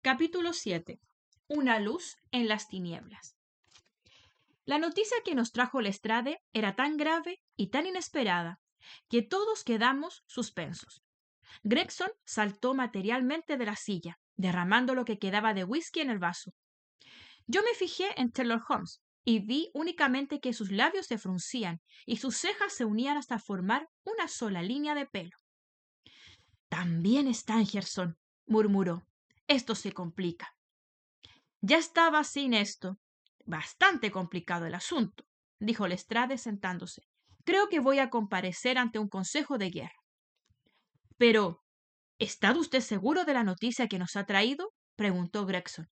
Capítulo 7. Una luz en las tinieblas. La noticia que nos trajo Lestrade era tan grave y tan inesperada que todos quedamos suspensos. Gregson saltó materialmente de la silla, derramando lo que quedaba de whisky en el vaso. Yo me fijé en Sherlock Holmes y vi únicamente que sus labios se fruncían y sus cejas se unían hasta formar una sola línea de pelo. «También Stangerson», murmuró. «Esto se complica». Ya estaba sin esto. Bastante complicado el asunto, dijo Lestrade sentándose. Creo que voy a comparecer ante un consejo de guerra. Pero, ¿está usted seguro de la noticia que nos ha traído?, preguntó Gregson.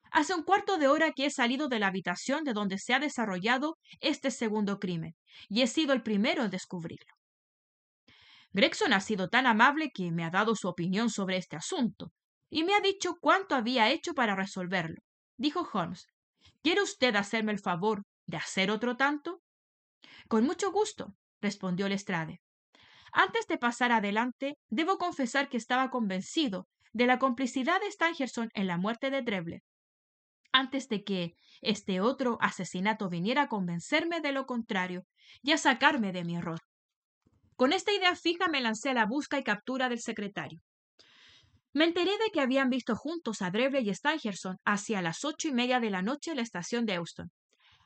Hace un cuarto de hora que he salido de la habitación de donde se ha desarrollado este segundo crimen, y he sido el primero en descubrirlo. Gregson ha sido tan amable que me ha dado su opinión sobre este asunto, y me ha dicho cuánto había hecho para resolverlo, dijo Holmes. ¿Quiere usted hacerme el favor de hacer otro tanto? Con mucho gusto, respondió Lestrade. Antes de pasar adelante, debo confesar que estaba convencido de la complicidad de Stangerson en la muerte de Treble, antes de que este otro asesinato viniera a convencerme de lo contrario y a sacarme de mi error. Con esta idea fija me lancé a la busca y captura del secretario. Me enteré de que habían visto juntos a Treble y Stangerson hacia las 8:30 de la noche en la estación de Euston.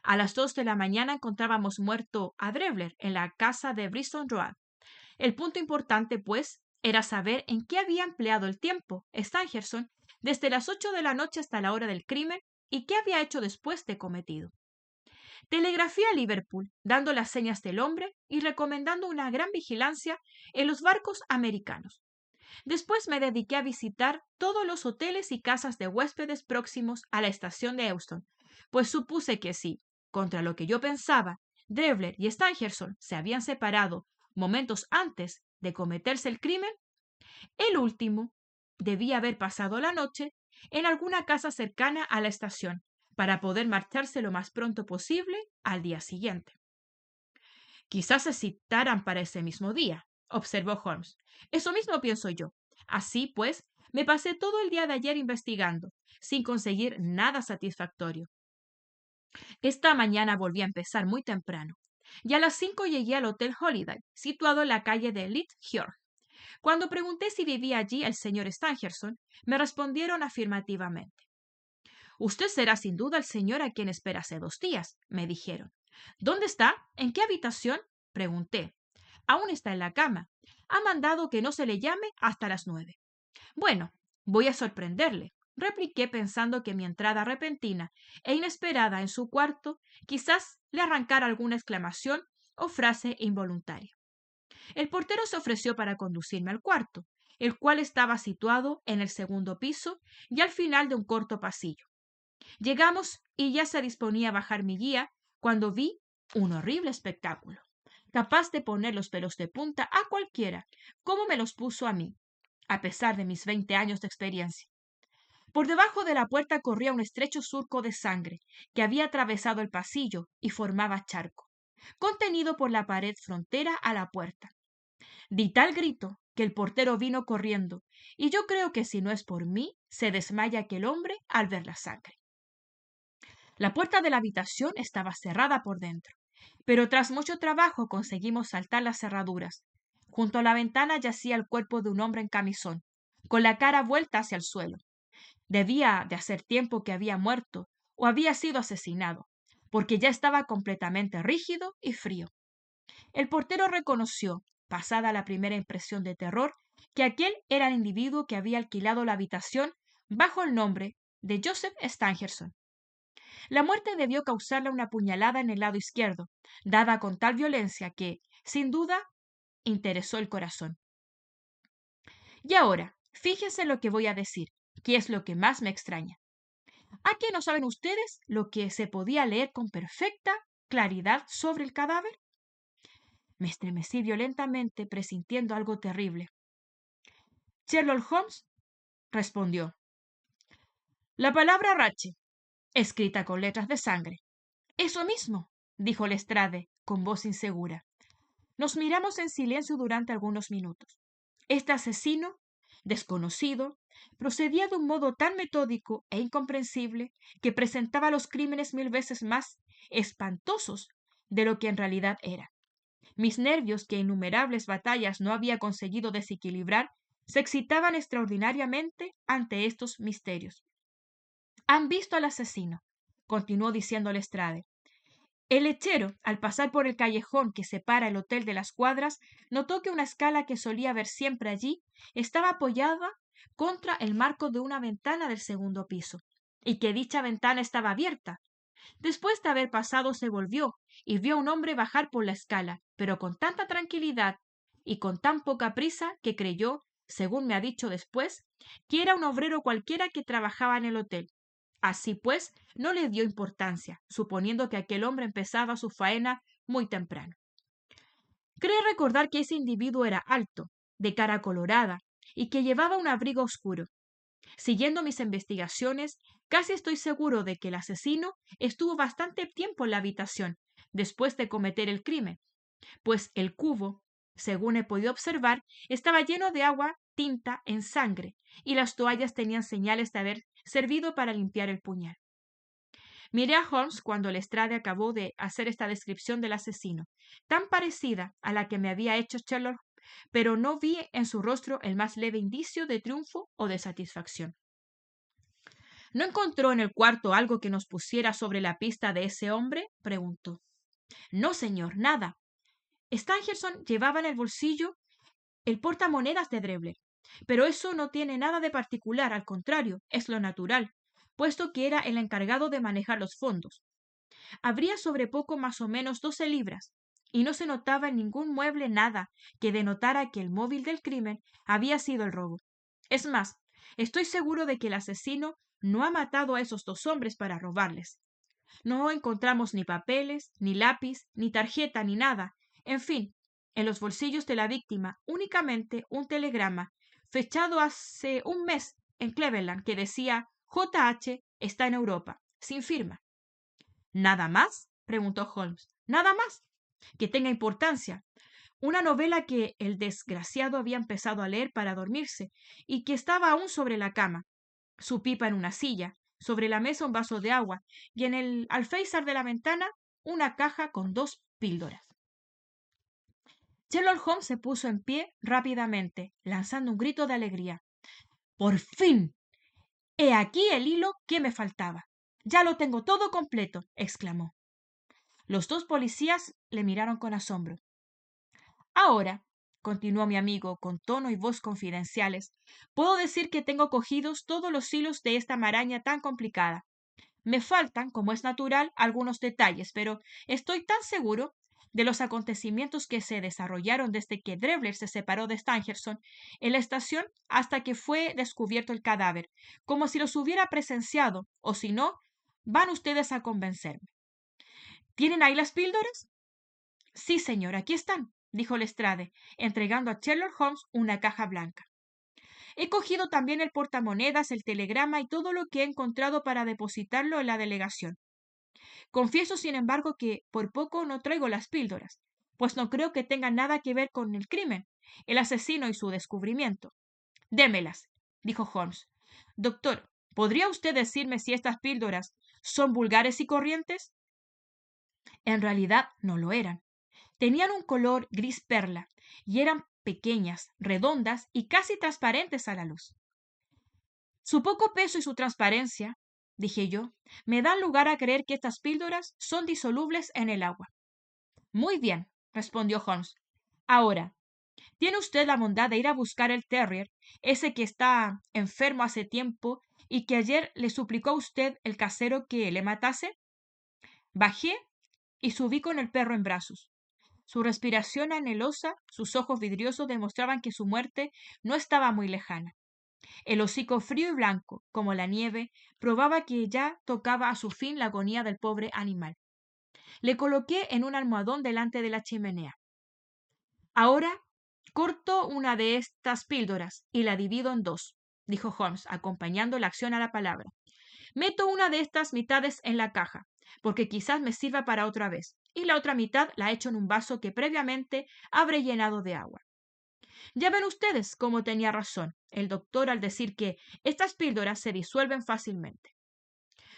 A las 2 de la mañana encontrábamos muerto a Treble en la casa de Bristol Road. El punto importante, pues, era saber en qué había empleado el tiempo Stangerson desde las 8 de la noche hasta la hora del crimen y qué había hecho después de cometido. Telegrafié a Liverpool, dando las señas del hombre y recomendando una gran vigilancia en los barcos americanos. Después me dediqué a visitar todos los hoteles y casas de huéspedes próximos a la estación de Euston, pues supuse que si, contra lo que yo pensaba, Treble y Stangerson se habían separado momentos antes de cometerse el crimen, el último debía haber pasado la noche en alguna casa cercana a la estación para poder marcharse lo más pronto posible al día siguiente. Quizás se citaran para ese mismo día, observó Holmes. Eso mismo pienso yo. Así pues, me pasé todo el día de ayer investigando, sin conseguir nada satisfactorio. Esta mañana volví a empezar muy temprano, y a las 5 llegué al Hotel Holiday, situado en la calle de Lithiorn. Cuando pregunté si vivía allí el señor Stangerson, me respondieron afirmativamente. «Usted será sin duda el señor a quien espera hace 2 días», me dijeron. «¿Dónde está? ¿En qué habitación?», pregunté. «Aún está en la cama. Ha mandado que no se le llame hasta las 9». «Bueno, voy a sorprenderle», repliqué pensando que mi entrada repentina e inesperada en su cuarto quizás le arrancara alguna exclamación o frase involuntaria. El portero se ofreció para conducirme al cuarto, el cual estaba situado en el segundo piso y al final de un corto pasillo. Llegamos y ya se disponía a bajar mi guía cuando vi un horrible espectáculo, capaz de poner los pelos de punta a cualquiera, como me los puso a mí, a pesar de mis 20 años de experiencia. Por debajo de la puerta corría un estrecho surco de sangre que había atravesado el pasillo y formaba charco, contenido por la pared frontera a la puerta. Di tal grito que el portero vino corriendo, y yo creo que si no es por mí, se desmaya aquel hombre al ver la sangre. La puerta de la habitación estaba cerrada por dentro, pero tras mucho trabajo conseguimos saltar las cerraduras. Junto a la ventana yacía el cuerpo de un hombre en camisón, con la cara vuelta hacia el suelo. Debía de hacer tiempo que había muerto o había sido asesinado, porque ya estaba completamente rígido y frío. El portero reconoció, pasada la primera impresión de terror, que aquel era el individuo que había alquilado la habitación bajo el nombre de Joseph Stangerson. La muerte debió causarle una puñalada en el lado izquierdo, dada con tal violencia que, sin duda, interesó el corazón. Y ahora, fíjense lo que voy a decir, que es lo que más me extraña. ¿A qué no saben ustedes lo que se podía leer con perfecta claridad sobre el cadáver? Me estremecí violentamente, presintiendo algo terrible. Sherlock Holmes respondió. La palabra rache escrita con letras de sangre. Eso mismo, dijo Lestrade, con voz insegura. Nos miramos en silencio durante algunos minutos. Este asesino, desconocido, procedía de un modo tan metódico e incomprensible que presentaba los crímenes 1000 veces más espantosos de lo que en realidad era. Mis nervios, que innumerables batallas no había conseguido desequilibrar, se excitaban extraordinariamente ante estos misterios. Han visto al asesino, continuó diciendo Lestrade. El lechero, al pasar por el callejón que separa el hotel de las Cuadras, notó que una escala que solía ver siempre allí estaba apoyada contra el marco de una ventana del segundo piso, y que dicha ventana estaba abierta. Después de haber pasado se volvió y vio a un hombre bajar por la escala, pero con tanta tranquilidad y con tan poca prisa que creyó, según me ha dicho después, que era un obrero cualquiera que trabajaba en el hotel. Así pues, no le dio importancia, suponiendo que aquel hombre empezaba su faena muy temprano. Cree recordar que ese individuo era alto, de cara colorada, y que llevaba un abrigo oscuro. Siguiendo mis investigaciones, casi estoy seguro de que el asesino estuvo bastante tiempo en la habitación después de cometer el crimen, pues el cubo, según he podido observar, estaba lleno de agua tinta en sangre y las toallas tenían señales de haber servido para limpiar el puñal. Miré a Holmes cuando Lestrade acabó de hacer esta descripción del asesino, tan parecida a la que me había hecho Sherlock, pero no vi en su rostro el más leve indicio de triunfo o de satisfacción. ¿No encontró en el cuarto algo que nos pusiera sobre la pista de ese hombre?, preguntó. No, señor, nada. Stangerson llevaba en el bolsillo el portamonedas de Drevler, pero eso no tiene nada de particular, al contrario, es lo natural, puesto que era el encargado de manejar los fondos. Habría sobre poco más o menos 12 libras, y no se notaba en ningún mueble nada que denotara que el móvil del crimen había sido el robo. Es más, estoy seguro de que el asesino no ha matado a esos 2 hombres para robarles. No encontramos ni papeles, ni lápiz, ni tarjeta, ni nada. En fin, en los bolsillos de la víctima únicamente un telegrama fechado hace un mes en Cleveland que decía J.H. está en Europa, sin firma. ¿Nada más?, preguntó Holmes. ¿Nada más que tenga importancia? Una novela que el desgraciado había empezado a leer para dormirse y que estaba aún sobre la cama, su pipa en una silla, sobre la mesa un vaso de agua y en el alféizar de la ventana una caja con 2 píldoras. Sherlock Holmes se puso en pie rápidamente, lanzando un grito de alegría. ¡Por fin! He aquí el hilo que me faltaba. Ya lo tengo todo completo, exclamó. Los 2 policías le miraron con asombro. Ahora, continuó mi amigo con tono y voz confidenciales, puedo decir que tengo cogidos todos los hilos de esta maraña tan complicada. Me faltan, como es natural, algunos detalles, pero estoy tan seguro de los acontecimientos que se desarrollaron desde que Drevler se separó de Stangerson en la estación hasta que fue descubierto el cadáver, como si los hubiera presenciado, o si no, van ustedes a convencerme. ¿Tienen ahí las píldoras? Sí, señor, aquí están, dijo Lestrade, entregando a Sherlock Holmes una caja blanca. He cogido también el portamonedas, el telegrama y todo lo que he encontrado para depositarlo en la delegación. Confieso, sin embargo, que por poco no traigo las píldoras, pues no creo que tengan nada que ver con el crimen, el asesino y su descubrimiento. Démelas, dijo Holmes. Doctor, ¿podría usted decirme si estas píldoras son vulgares y corrientes? En realidad no lo eran. Tenían un color gris perla y eran pequeñas, redondas y casi transparentes a la luz. Su poco peso y su transparencia, dije yo, me dan lugar a creer que estas píldoras son disolubles en el agua. Muy bien, respondió Holmes. Ahora, ¿tiene usted la bondad de ir a buscar el terrier, ese que está enfermo hace tiempo y que ayer le suplicó a usted el casero que le matase? Bajé y subí con el perro en brazos. Su respiración anhelosa, sus ojos vidriosos demostraban que su muerte no estaba muy lejana. El hocico frío y blanco, como la nieve, probaba que ya tocaba a su fin la agonía del pobre animal. Le coloqué en un almohadón delante de la chimenea. Ahora corto una de estas píldoras y la divido en 2, dijo Holmes, acompañando la acción a la palabra. Meto una de estas mitades en la caja, porque quizás me sirva para otra vez, y la otra mitad la echo en un vaso que previamente habré llenado de agua. Ya ven ustedes cómo tenía razón el doctor al decir que estas píldoras se disuelven fácilmente.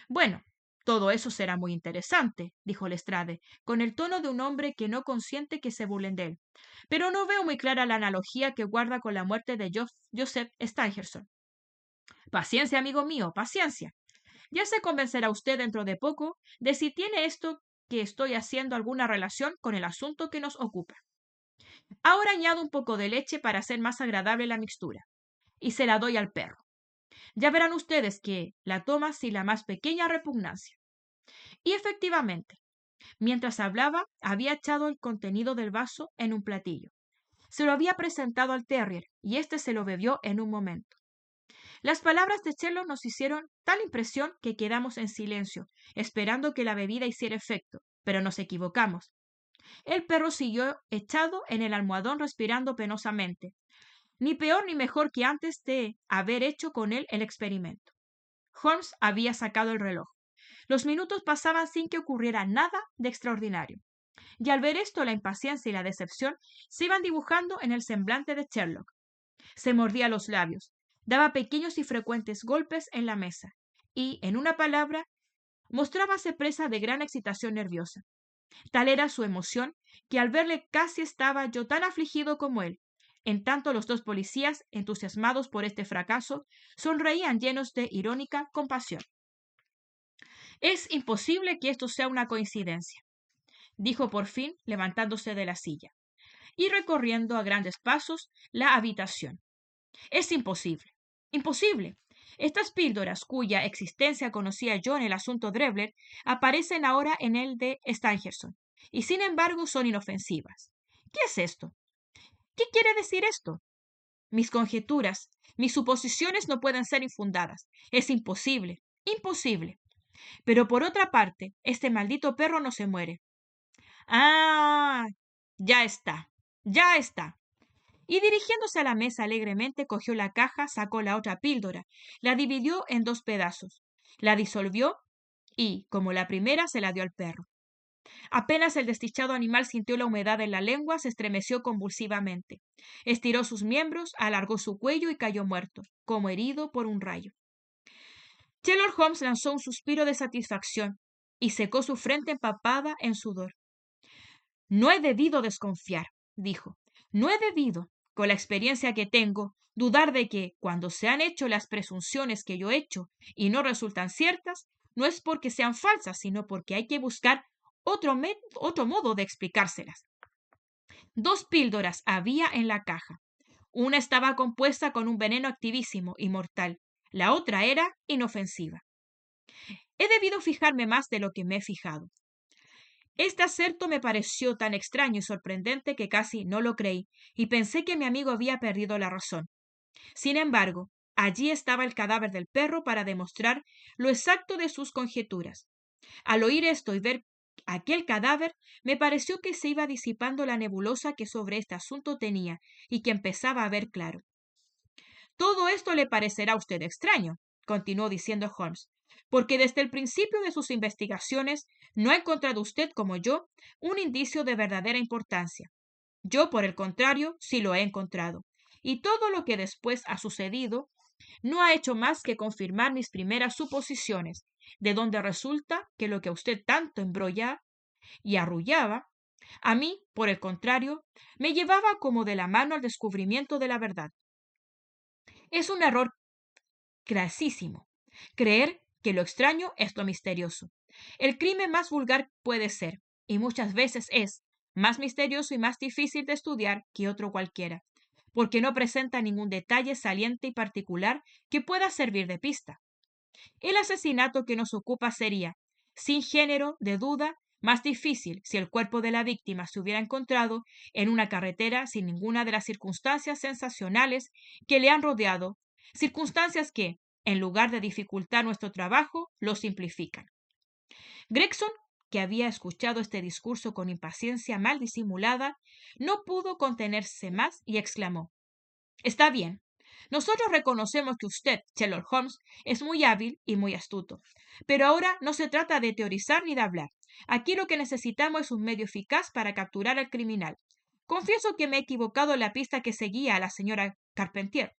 Bueno, todo eso será muy interesante, dijo Lestrade, con el tono de un hombre que no consiente que se burlen de él. Pero no veo muy clara la analogía que guarda con la muerte de Joseph Stangerson. Paciencia, amigo mío, paciencia. Ya se convencerá usted dentro de poco de si tiene esto que estoy haciendo alguna relación con el asunto que nos ocupa. Ahora añado un poco de leche para hacer más agradable la mixtura, y se la doy al perro. Ya verán ustedes que la toma sin la más pequeña repugnancia. Y efectivamente, mientras hablaba, había echado el contenido del vaso en un platillo. Se lo había presentado al terrier, y éste se lo bebió en un momento. Las palabras de Sherlock nos hicieron tal impresión que quedamos en silencio, esperando que la bebida hiciera efecto, pero nos equivocamos. El perro siguió echado en el almohadón respirando penosamente, ni peor ni mejor que antes de haber hecho con él el experimento. Holmes había sacado el reloj. Los minutos pasaban sin que ocurriera nada de extraordinario. Y al ver esto, la impaciencia y la decepción se iban dibujando en el semblante de Sherlock. Se mordía los labios, daba pequeños y frecuentes golpes en la mesa, y, en una palabra, mostrábase presa de gran excitación nerviosa. Tal era su emoción que al verle casi estaba yo tan afligido como él. En tanto los dos policías, entusiasmados por este fracaso, sonreían llenos de irónica compasión. Es imposible que esto sea una coincidencia, dijo por fin, levantándose de la silla y recorriendo a grandes pasos la habitación. Es imposible. Imposible. Estas píldoras, cuya existencia conocía yo en el asunto Drevler, aparecen ahora en el de Stangerson, y sin embargo son inofensivas. ¿Qué es esto? ¿Qué quiere decir esto? Mis conjeturas, mis suposiciones no pueden ser infundadas. Es imposible, imposible. Pero por otra parte, este maldito perro no se muere. Ah, ya está, ya está. Y dirigiéndose a la mesa alegremente, cogió la caja, sacó la otra píldora, la dividió en 2 pedazos, la disolvió y, como la primera, se la dio al perro. Apenas el desdichado animal sintió la humedad en la lengua, se estremeció convulsivamente. Estiró sus miembros, alargó su cuello y cayó muerto, como herido por un rayo. Sherlock Holmes lanzó un suspiro de satisfacción y secó su frente empapada en sudor. No he debido desconfiar, dijo. No he debido, con la experiencia que tengo, dudar de que, cuando se han hecho las presunciones que yo he hecho y no resultan ciertas, no es porque sean falsas, sino porque hay que buscar otro modo de explicárselas. 2 píldoras había en la caja. Una estaba compuesta con un veneno activísimo y mortal. La otra era inofensiva. He debido fijarme más de lo que me he fijado. Este acerto me pareció tan extraño y sorprendente que casi no lo creí, y pensé que mi amigo había perdido la razón. Sin embargo, allí estaba el cadáver del perro para demostrar lo exacto de sus conjeturas. Al oír esto y ver aquel cadáver, me pareció que se iba disipando la nebulosa que sobre este asunto tenía y que empezaba a ver claro. Todo esto le parecerá a usted extraño, continuó diciendo Holmes, porque desde el principio de sus investigaciones no ha encontrado usted, como yo, un indicio de verdadera importancia. Yo, por el contrario, sí lo he encontrado, y todo lo que después ha sucedido no ha hecho más que confirmar mis primeras suposiciones, de donde resulta que lo que a usted tanto embrollaba y arrullaba, a mí, por el contrario, me llevaba como de la mano al descubrimiento de la verdad. Es un error grasísimo creer que lo extraño es lo misterioso. El crimen más vulgar puede ser, y muchas veces es, más misterioso y más difícil de estudiar que otro cualquiera, porque no presenta ningún detalle saliente y particular que pueda servir de pista. El asesinato que nos ocupa sería, sin género de duda, más difícil si el cuerpo de la víctima se hubiera encontrado en una carretera sin ninguna de las circunstancias sensacionales que le han rodeado, circunstancias que, en lugar de dificultar nuestro trabajo, lo simplifican. Gregson, que había escuchado este discurso con impaciencia mal disimulada, no pudo contenerse más y exclamó: «Está bien, Nosotros reconocemos que usted, Sherlock Holmes, es muy hábil y muy astuto. Pero ahora no se trata de teorizar ni de hablar. Aquí lo que necesitamos es un medio eficaz para capturar al criminal. Confieso que me he equivocado en la pista que seguía a la señora Carpentier.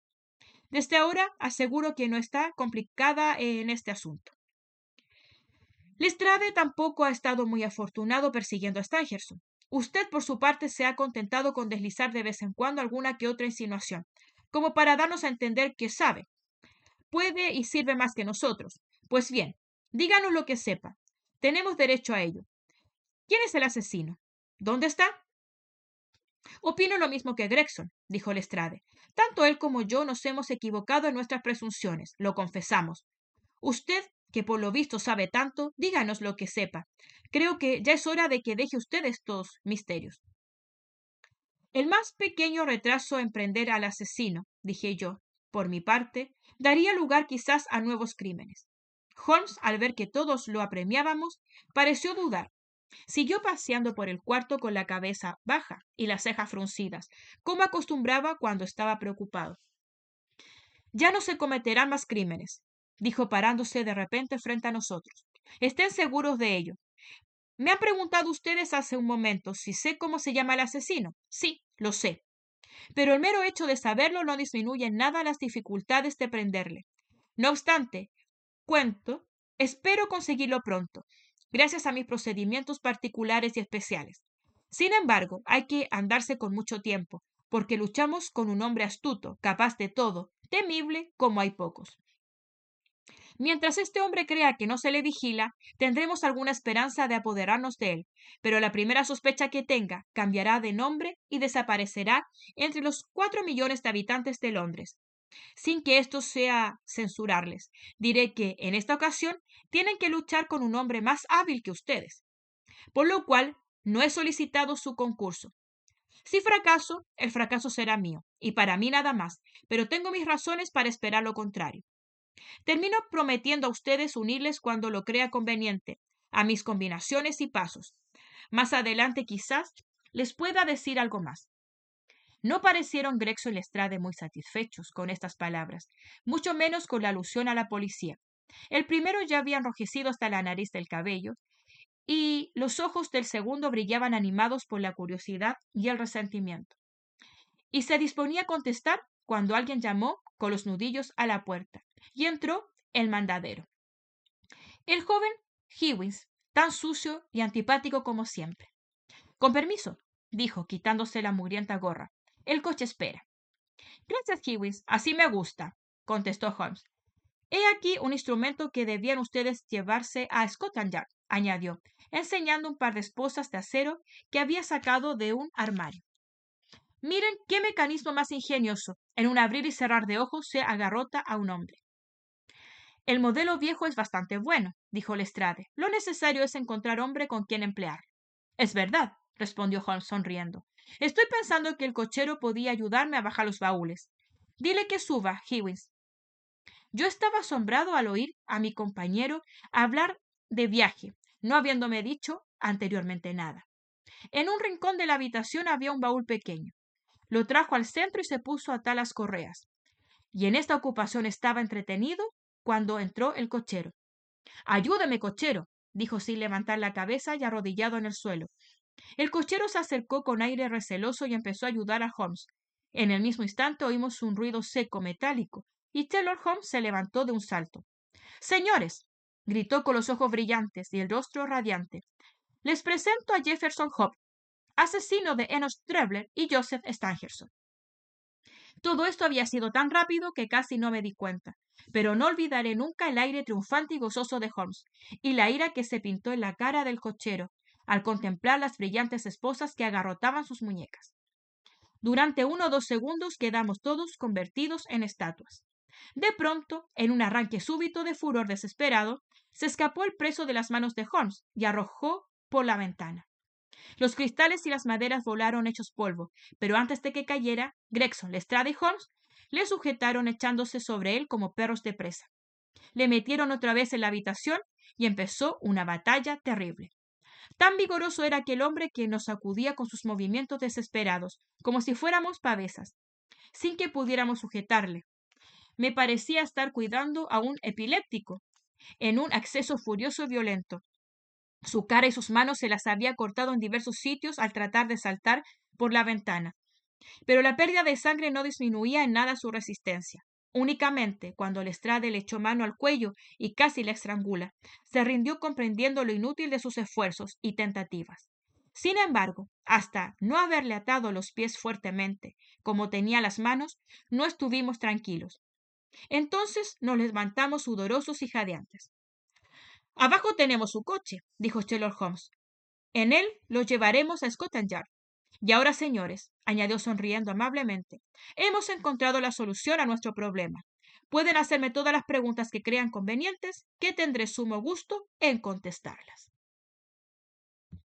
Desde ahora aseguro que no está complicada en este asunto. Lestrade tampoco ha estado muy afortunado persiguiendo a Stangerson. Usted, por su parte, se ha contentado con deslizar de vez en cuando alguna que otra insinuación, como para darnos a entender que sabe, puede y sirve más que nosotros. Pues bien, díganos lo que sepa. Tenemos derecho a ello. ¿Quién es el asesino? ¿Dónde está? Opino lo mismo que Gregson, dijo Lestrade. Tanto él como yo nos hemos equivocado en nuestras presunciones, lo confesamos. Usted, que por lo visto sabe tanto, díganos lo que sepa. Creo que ya es hora de que deje usted estos misterios. El más pequeño retraso en prender al asesino, dije yo, por mi parte, daría lugar quizás a nuevos crímenes. Holmes, al ver que todos lo apremiábamos, pareció dudar. Siguió paseando por el cuarto con la cabeza baja y las cejas fruncidas, como acostumbraba cuando estaba preocupado. Ya no se cometerán más crímenes, dijo parándose de repente frente a nosotros. Estén seguros de ello. Me han preguntado ustedes hace un momento si sé cómo se llama el asesino. Sí, lo sé. Pero el mero hecho de saberlo no disminuye en nada las dificultades de prenderle. No obstante, espero conseguirlo pronto, gracias a mis procedimientos particulares y especiales. Sin embargo, hay que andarse con mucho tiempo, porque luchamos con un hombre astuto, capaz de todo, temible como hay pocos. Mientras este hombre crea que no se le vigila, tendremos alguna esperanza de apoderarnos de él, pero la primera sospecha que tenga cambiará de nombre y desaparecerá entre los 4 millones de habitantes de Londres. Sin que esto sea censurarles, diré que, en esta ocasión, tienen que luchar con un hombre más hábil que ustedes, por lo cual no he solicitado su concurso. Si fracaso, el fracaso será mío, y para mí nada más, pero tengo mis razones para esperar lo contrario. Termino prometiendo a ustedes unirles cuando lo crea conveniente, a mis combinaciones y pasos. Más adelante quizás les pueda decir algo más. No parecieron Gregson y Lestrade muy satisfechos con estas palabras, mucho menos con la alusión a la policía. El primero ya había enrojecido hasta la nariz del cabello, y los ojos del segundo brillaban animados por la curiosidad y el resentimiento. Y se disponía a contestar cuando alguien llamó con los nudillos a la puerta, y entró el mandadero. El joven Hewins, tan sucio y antipático como siempre. Con permiso, dijo, quitándose la mugrienta gorra. El coche espera. Gracias, Hewins, así me gusta, contestó Holmes. He aquí un instrumento que debían ustedes llevarse a Scotland Yard, añadió, enseñando un par de esposas de acero que había sacado de un armario. Miren qué mecanismo más ingenioso. En un abrir y cerrar de ojos se agarrota a un hombre. El modelo viejo es bastante bueno, dijo Lestrade. Lo necesario es encontrar hombre con quien emplear. Es verdad, respondió Holmes sonriendo. Estoy pensando que el cochero podía ayudarme a bajar los baúles. Dile que suba, Hewins. Yo estaba asombrado al oír a mi compañero hablar de viaje, no habiéndome dicho anteriormente nada. En un rincón de la habitación había un baúl pequeño. Lo trajo al centro y se puso a atar las correas. Y en esta ocupación estaba entretenido cuando entró el cochero. Ayúdeme, cochero, dijo sin levantar la cabeza y arrodillado en el suelo. El cochero se acercó con aire receloso y empezó a ayudar a Holmes. En el mismo instante oímos un ruido seco metálico, y Sherlock Holmes se levantó de un salto. Señores, gritó con los ojos brillantes y el rostro radiante, les presento a Jefferson Hope, asesino de Enos Trebler y Joseph Stangerson. Todo esto había sido tan rápido que casi no me di cuenta, pero no olvidaré nunca el aire triunfante y gozoso de Holmes, y la ira que se pintó en la cara del cochero al contemplar las brillantes esposas que agarrotaban sus muñecas. Durante 1 o 2 segundos quedamos todos convertidos en estatuas. De pronto, en un arranque súbito de furor desesperado, se escapó el preso de las manos de Holmes y arrojó por la ventana. Los cristales y las maderas volaron hechos polvo, pero antes de que cayera, Gregson, Lestrade y Holmes le sujetaron echándose sobre él como perros de presa. Le metieron otra vez en la habitación y empezó una batalla terrible. Tan vigoroso era aquel hombre que nos sacudía con sus movimientos desesperados, como si fuéramos pavesas. sin que pudiéramos sujetarle. Me parecía estar cuidando a un epiléptico, en un acceso furioso y violento. Su cara y sus manos se las había cortado en diversos sitios al tratar de saltar por la ventana. Pero la pérdida de sangre no disminuía en nada su resistencia. Únicamente, cuando Lestrade le echó mano al cuello y casi le estrangula, se rindió comprendiendo lo inútil de sus esfuerzos y tentativas. Sin embargo, hasta no haberle atado los pies fuertemente, como tenía las manos, no estuvimos tranquilos. Entonces nos levantamos sudorosos y jadeantes. Abajo tenemos su coche, dijo Sherlock Holmes. En él lo llevaremos a Scotland Yard. Y ahora, señores, añadió sonriendo amablemente, hemos encontrado la solución a nuestro problema. Pueden hacerme todas las preguntas que crean convenientes, que tendré sumo gusto en contestarlas.